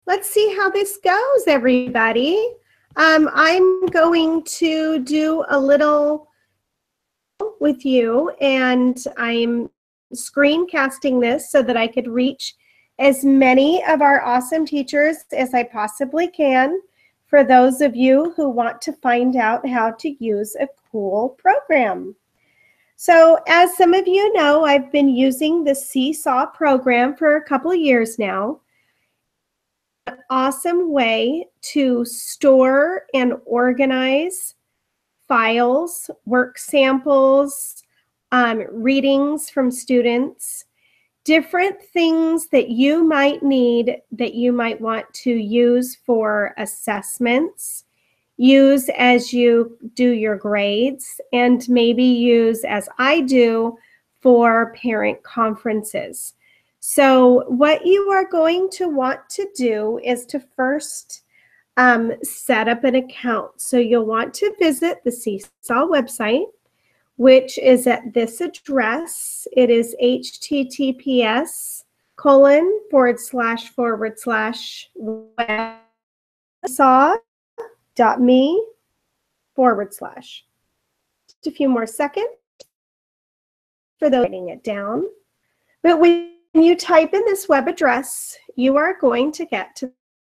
let's see how this goes, everybody. I'm going to do a little with you, and I'm screencasting this so that I could reach as many of our awesome teachers as I possibly can for those of you who want to find out how to use a cool program. So as some of you know, I've been using the Seesaw program for a couple of years now. An awesome way to store and organize files, work samples, readings from students, different things that you might need, that you might want to use for assessments, use as you do your grades, and maybe use as I do for parent conferences. So what you are going to want to do is to first set up an account. So you'll want to visit the Seesaw website, which is at this address. It is https://seesaw.me/. Just a few more seconds for those writing it down. But when you type in this web address, you are going to get to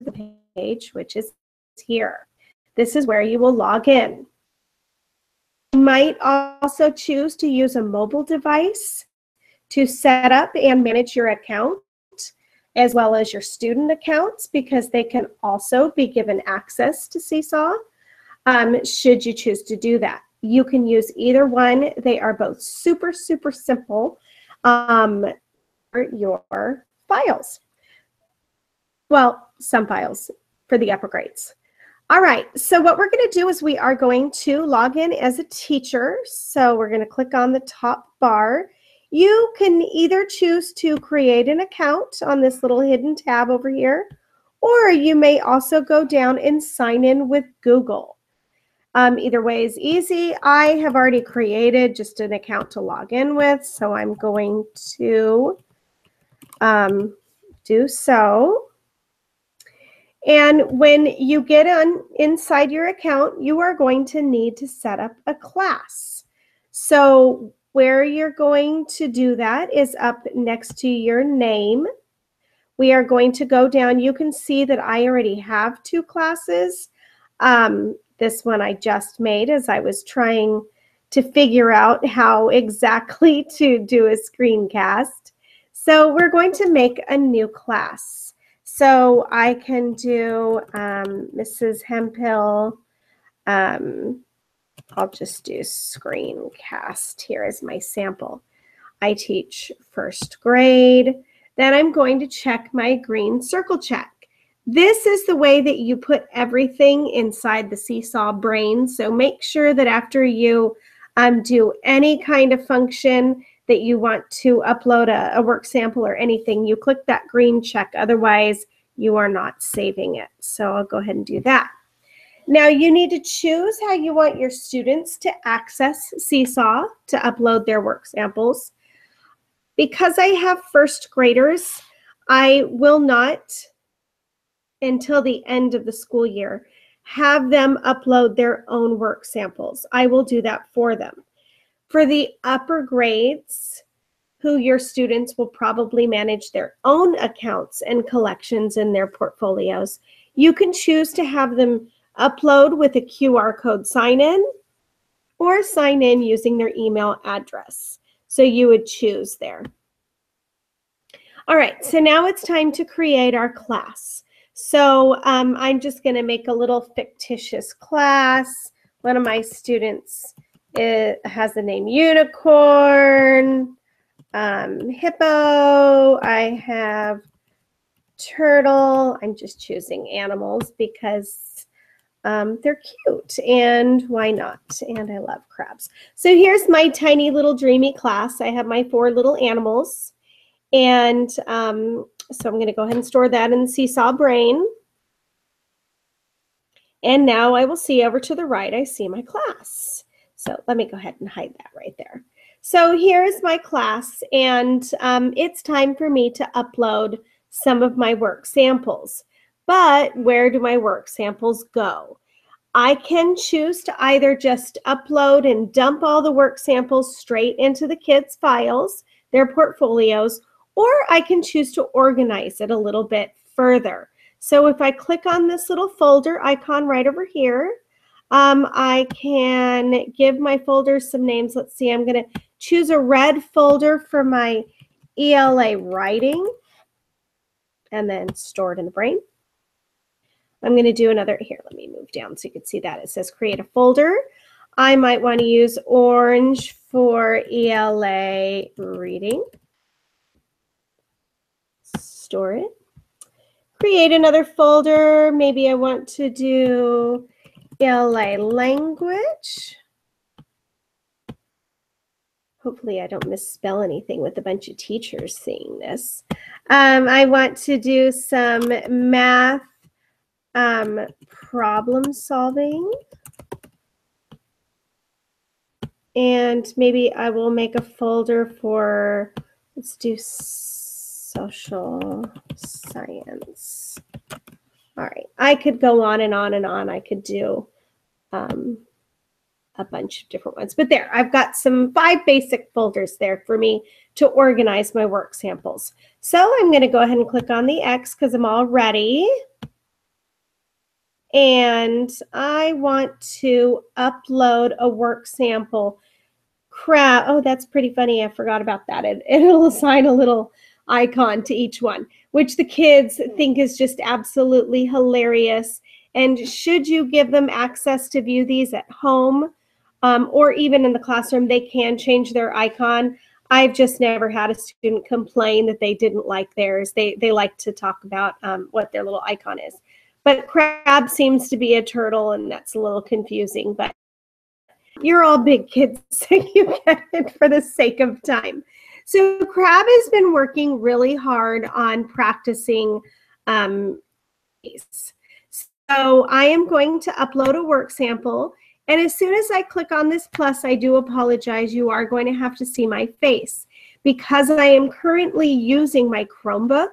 the page, which is here. This is where you will log in. You might also choose to use a mobile device to set up and manage your account, as well as your student accounts, because they can also be given access to Seesaw, should you choose to do that. You can use either one. They are both super, super simple. Your files. Well, some files for the upper grades. All right, so what we're going to do is we are going to log in as a teacher. So we're going to click on the top bar. You can either choose to create an account on this little hidden tab over here, or you may also go down and sign in with Google. Either way is easy. I have already created just an account to log in with, so I'm going to do so. And when you get inside your account, you are going to need to set up a class. So where you're going to do that is up next to your name. We are going to go down. You can see that I already have 2 classes. This one I just made as I was trying to figure out how exactly to do a screencast. So we're going to make a new class. So I can do Mrs. Hemphill. I'll just do screencast here as my sample. I teach first grade. Then I'm going to check my green circle check. This is the way that you put everything inside the Seesaw brain. So make sure that after you do any kind of function that you want to upload a work sample or anything, you click that green check. Otherwise, you are not saving it. So I'll go ahead and do that. Now you need to choose how you want your students to access Seesaw to upload their work samples. Because I have first graders, I will not, until the end of the school year, have them upload their own work samples. I will do that for them. For the upper grades, who your students will probably manage their own accounts and collections in their portfolios, you can choose to have them upload with a QR code sign-in or sign in using their email address. So you would choose there. All right, so now it's time to create our class. So I'm just going to make a little fictitious class. One of my students has the name Unicorn, Hippo. I have Turtle. I'm just choosing animals because they're cute, and why not? And I love crabs. So here's my tiny little dreamy class. I have my 4 little animals, and so I'm going to go ahead and store that in the Seesaw brain. And now I will see over to the right, I see my class. So let me go ahead and hide that right there. So here's my class, and it's time for me to upload some of my work samples. But where do my work samples go? I can choose to either just upload and dump all the work samples straight into the kids' files, their portfolios, or I can choose to organize it a little bit further. So if I click on this little folder icon right over here, I can give my folders some names. Let's see, I'm going to choose a red folder for my ELA writing and then store it in the brain. I'm going to do another, here, let me move down so you can see that. It says create a folder. I might want to use orange for ELA reading. Store it. Create another folder. Maybe I want to do ELA language. Hopefully I don't misspell anything with a bunch of teachers seeing this. I want to do some math problem solving. And maybe I will make a folder for, let's do social science. All right, I could go on and on and on. I could do a bunch of different ones. But there, I've got some 5 basic folders there for me to organize my work samples. So I'm going to go ahead and click on the X because I'm all ready. And I want to upload a work sample. Crap. Oh, that's pretty funny. I forgot about that. It'll assign a little icon to each one, which the kids think is just absolutely hilarious. And should you give them access to view these at home or even in the classroom, they can change their icon. I've just never had a student complain that they didn't like theirs. They like to talk about what their little icon is. But crab seems to be a turtle, and that's a little confusing. But you're all big kids, so you get it for the sake of time. So crab has been working really hard on practicing these. So I am going to upload a work sample. And as soon as I click on this plus, I do apologize. You are going to have to see my face because I am currently using my Chromebook,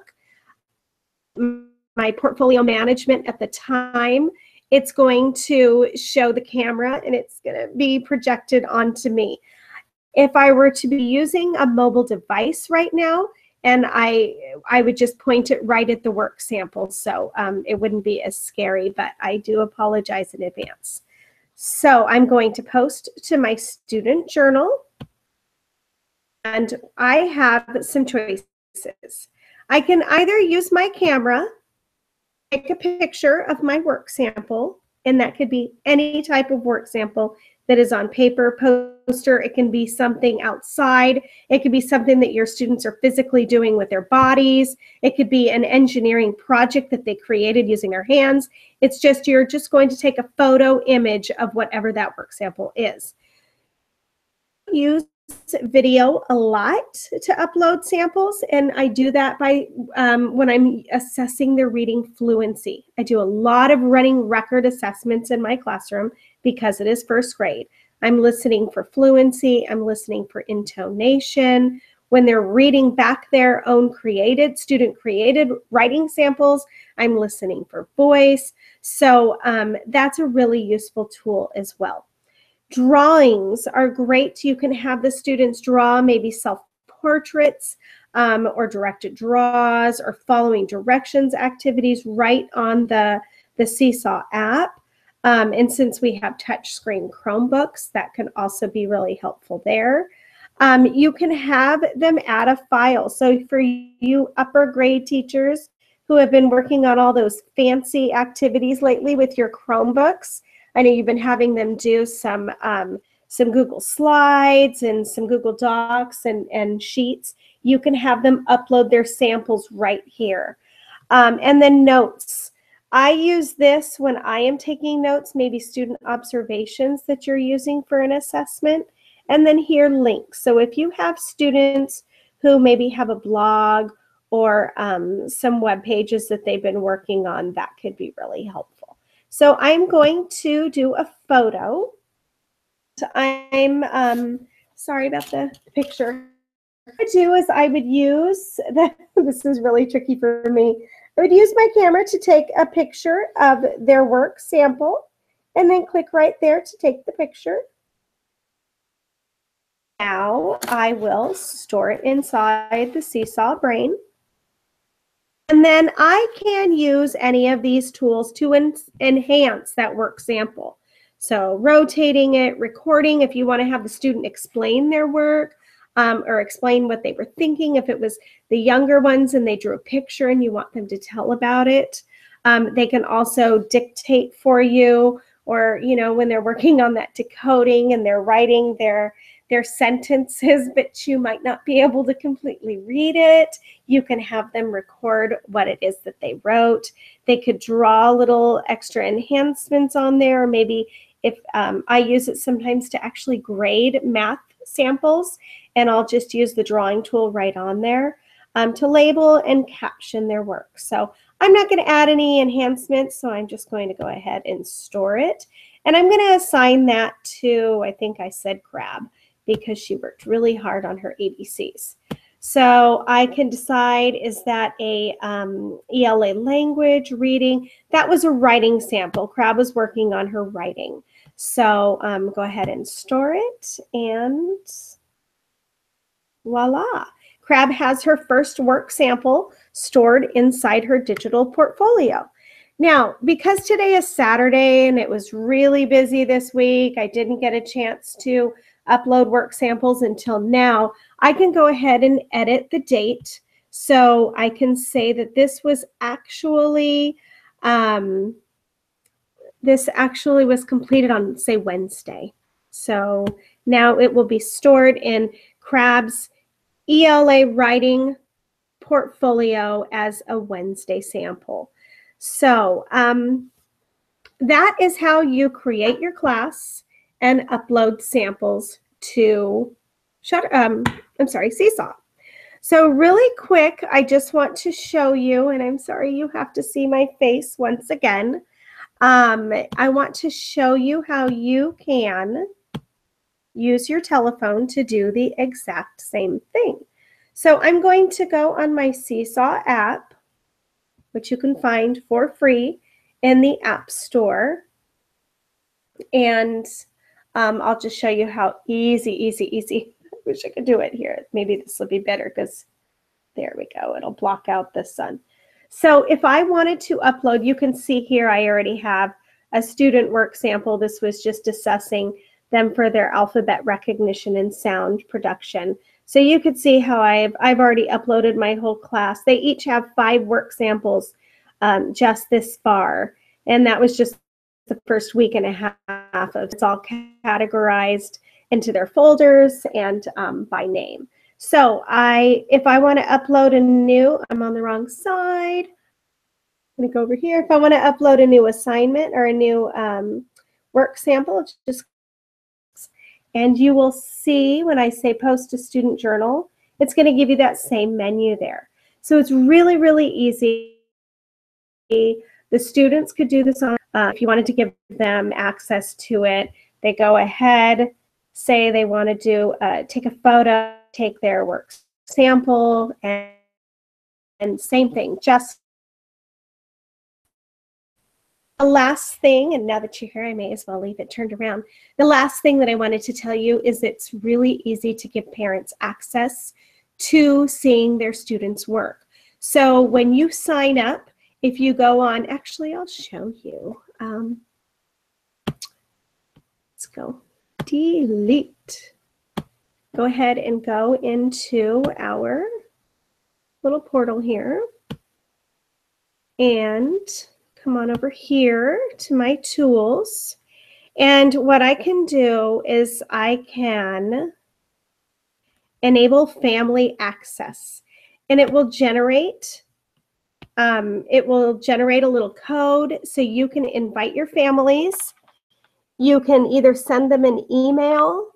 my portfolio management at the time. It's going to show the camera and it's going to be projected onto me. If I were to be using a mobile device right now, and I would just point it right at the work sample, so it wouldn't be as scary, but I do apologize in advance. So I'm going to post to my student journal, and I have some choices. I can either use my camera, take a picture of my work sample, and that could be any type of work sample that is on paper, poster. It can be something outside. It could be something that your students are physically doing with their bodies. It could be an engineering project that they created using their hands. It's just, you're just going to take a photo image of whatever that work sample is. Use video a lot to upload samples, and I do that by when I'm assessing their reading fluency. I do a lot of running record assessments in my classroom because it is first grade. I'm listening for fluency, I'm listening for intonation. When they're reading back their own student created writing samples, I'm listening for voice. So that's a really useful tool as well. Drawings are great. You can have the students draw maybe self-portraits or directed draws or following directions activities right on the Seesaw app. And since we have touchscreen Chromebooks, that can also be really helpful there. You can have them add a file. So for you upper grade teachers who have been working on all those fancy activities lately with your Chromebooks, I know you've been having them do some Google Slides and some Google Docs and Sheets. You can have them upload their samples right here. And then notes. I use this when I am taking notes, maybe student observations that you're using for an assessment. And then here, links. So if you have students who maybe have a blog or some web pages that they've been working on, that could be really helpful. So I'm going to do a photo. So I'm sorry about the picture. What I do is I would use, this is really tricky for me. I would use my camera to take a picture of their work sample and then click right there to take the picture. Now I will store it inside the Seesaw brain. And then I can use any of these tools to enhance that work sample. So rotating it, recording if you want to have the student explain their work, or explain what they were thinking. If it was the younger ones and they drew a picture and you want them to tell about it. They can also dictate for you, or, you know, when they're working on that decoding and they're writing their sentences, but you might not be able to completely read it. You can have them record what it is that they wrote. They could draw little extra enhancements on there. Maybe if I use it sometimes to actually grade math samples, and I'll just use the drawing tool right on there to label and caption their work. So I'm not going to add any enhancements, so I'm just going to go ahead and store it. And I'm going to assign that to, I think I said Crab, because she worked really hard on her ABCs. So I can decide, is that a ELA language reading? That was a writing sample. Crab was working on her writing. So go ahead and store it, and voila. Crab has her first work sample stored inside her digital portfolio. Now, because today is Saturday and it was really busy this week, I didn't get a chance to upload work samples until now. I can go ahead and edit the date. So I can say that this was actually, was completed on, say, Wednesday. So now it will be stored in Crab's ELA writing portfolio as a Wednesday sample. So that is how you create your class and upload samples to Seesaw. So really quick, I just want to show you, and I'm sorry you have to see my face once again. I want to show you how you can use your telephone to do the exact same thing. So I'm going to go on my Seesaw app, which you can find for free in the App Store. And I'll just show you how easy. I wish I could do it here. Maybe this will be better because there we go. It'll block out the sun. So if I wanted to upload, you can see here I already have a student work sample. This was just assessing them for their alphabet recognition and sound production. So you could see how I've already uploaded my whole class. They each have 5 work samples just this far. And that was just the first week and a half of it's all categorized into their folders and by name. So if I want to upload a new, I'm on the wrong side. I'm going to go over here. If I want to upload a new assignment or a new work sample, just, and you will see when I say post to student journal, it's going to give you that same menu there. So it's really, really easy. The students could do this on, if you wanted to give them access to it, they go ahead, say they want to do, take a photo, take their work sample, and same thing, just the last thing, and now that you're here, I may as well leave it turned around. The last thing that I wanted to tell you is it's really easy to give parents access to seeing their students' work. So when you sign up, if you go on, actually, I'll show you. Let's go delete. Go ahead and go into our little portal here and come on over here to my tools. And what I can do is I can enable family access, and it will generate a little code so you can invite your families. You can either send them an email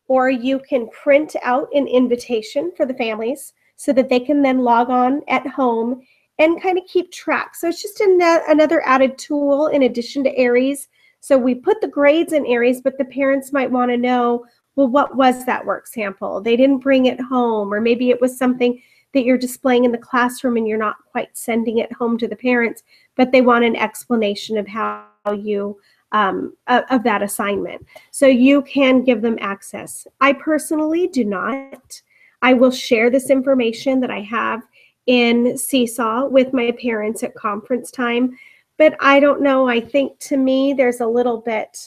or you can print out an invitation for the families so that they can then log on at home and kind of keep track. So it's just another added tool in addition to Aries. So we put the grades in Aries, but the parents might want to know, well, what was that work sample? They didn't bring it home, or maybe it was something that you're displaying in the classroom and you're not quite sending it home to the parents, but they want an explanation of how you of that assignment. So you can give them access. I personally do not. I will share this information that I have in Seesaw with my parents at conference time, but I don't know. I think to me there's a little bit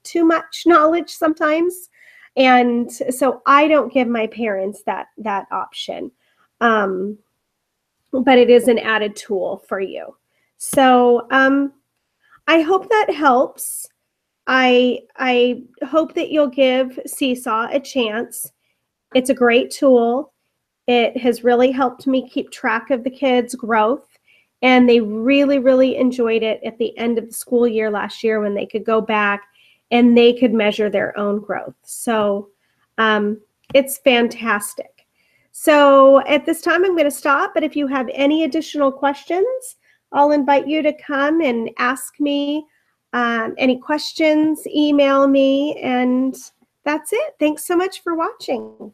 too much knowledge sometimes, and so I don't give my parents that option. But it is an added tool for you. So I hope that helps. I hope that you'll give Seesaw a chance. It's a great tool. It has really helped me keep track of the kids' growth, and they really, really enjoyed it at the end of the school year last year when they could go back and they could measure their own growth. So it's fantastic. So at this time, I'm going to stop, but if you have any additional questions, I'll invite you to come and ask me any questions, email me, and that's it. Thanks so much for watching.